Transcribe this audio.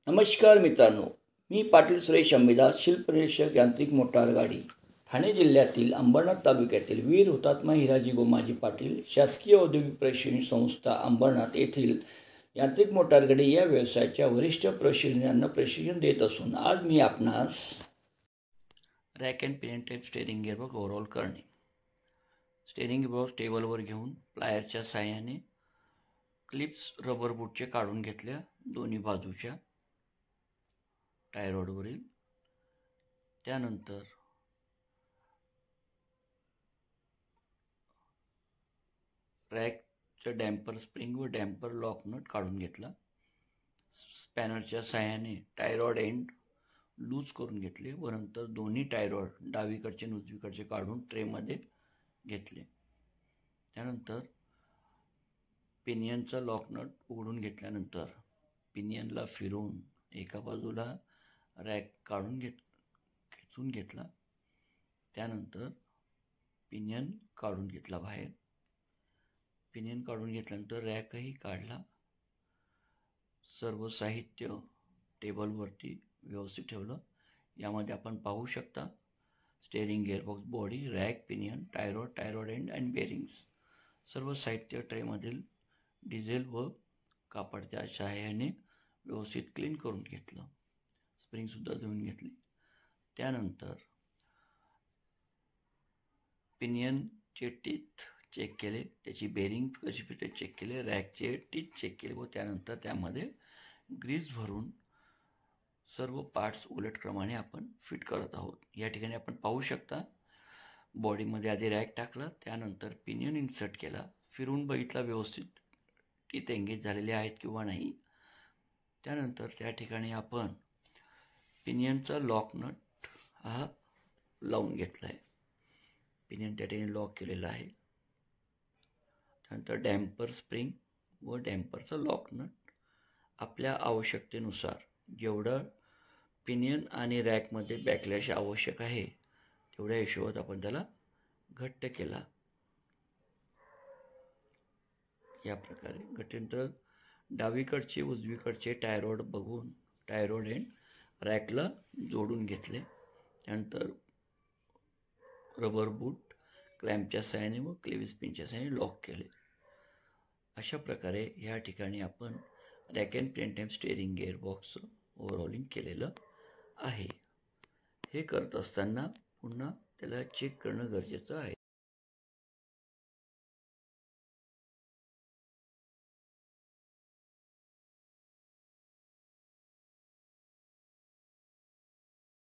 नमस्कार मित्रांनो, मी पाटील सुरेश अंबिदास, शिल्पनिरीक्षक यांत्रिक मोटार गाडी, ठाणे जिल्ह्यातील अंबरनाथ तालुक्यातील वीर हुतात्मा हिराजी गोमाजी पाटील शासकीय औद्योगिक प्रशिक्षण संस्था अंबरनाथ येथील यांत्रिक मोटार गाडी या व्यवसायाच्या वरिष्ठ प्रशिक्षकांना प्रशिक्षण देत असून आज मी आपणास rack and pin type steering gearbox overall करणे. स्टेअरिंग गिअरबॉक्स टेबलवर घेऊन प्लायरच्या साहाय्याने क्लिप्स रबर बूटचे काढून घेतल्या दोन्ही बाजूच्या टाय रॉडवरील. त्यानंतर रॅकचं डॅम्पर स्प्रिंग व डॅम्पर लॉक नट काढून घेतला. स्पॅनरच्या साहाय्याने टाय रॉड एंड लूज करून घेतले व नंतर दोन्ही टाय रॉड डावीकडचे आणि उजवीकडचे काढून ट्रेमध्ये घेतले. त्यानंतर पिनियनचा लॉक नट उघडून घेतल्यानंतर पिनियनला फिरवून एका बाजूला रॅक काढून खेचून घेतला. त्यानंतर पिनियन काढून घेतला बाहेर. पिनियन काढून घेतल्यानंतर रॅकही काढला. सर्व साहित्य टेबलवरती व्यवस्थित ठेवलं. यामध्ये आपण पाहू शकता steering gearbox body, rack, pinion, tie rod end and bearings सर्व साहित्य ट्रेमधील डिझेल व कापडच्या सहाय्याने व्यवस्थित क्लीन करून घेतलं. स्प्रिंगसुद्धा धुवून घेतली. त्यानंतर पिनियनचे टीथ चेक केले, त्याची बेरिंग कशी फिटेड चेक केले, रॅकचे टीथ चेक केले व त्यानंतर त्यामध्ये ग्रीस भरून सर्व पार्ट्स उलटक्रमाने आपण फिट करत आहोत. या ठिकाणी आपण पाहू शकता बॉडीमध्ये आधी रॅक टाकला, त्यानंतर पिनियन इन्सर्ट केला, फिरून बघितला व्यवस्थित टीथ एंगेज झालेले आहेत किंवा नाही. त्यानंतर त्या ठिकाणी आपण पिनियनचा लॉक नट हा लावून घेतला आहे. पिनियन त्या ठिकाणी लॉक केलेला आहे. त्यानंतर डॅम्पर स्प्रिंग व डॅम्परचा लॉक नट आपल्या आवश्यकतेनुसार जेवढं पिनियन आणि रॅकमध्ये बॅकलॅश आवश्यक आहे तेवढ्या हिशोबात आपण त्याला घट्ट केला. या प्रकारे घट्टनंतर डावीकडचे उजवीकडचे टाय रॉड बघून टाय रॉड एंड रॅकला जोडून घेतले. त्यानंतर रबर बूट क्लॅम्पच्या साहाय्याने व क्लेव्हिस पिनच्या साहाय्याने लॉक केले. अशा प्रकारे या ठिकाणी आपण rack and pin type steering गिअरबॉक्सचं ओव्हरऑलिंग केलेलं आहे. हे करत असताना पुन्हा त्याला चेक करणं गरजेचं आहे.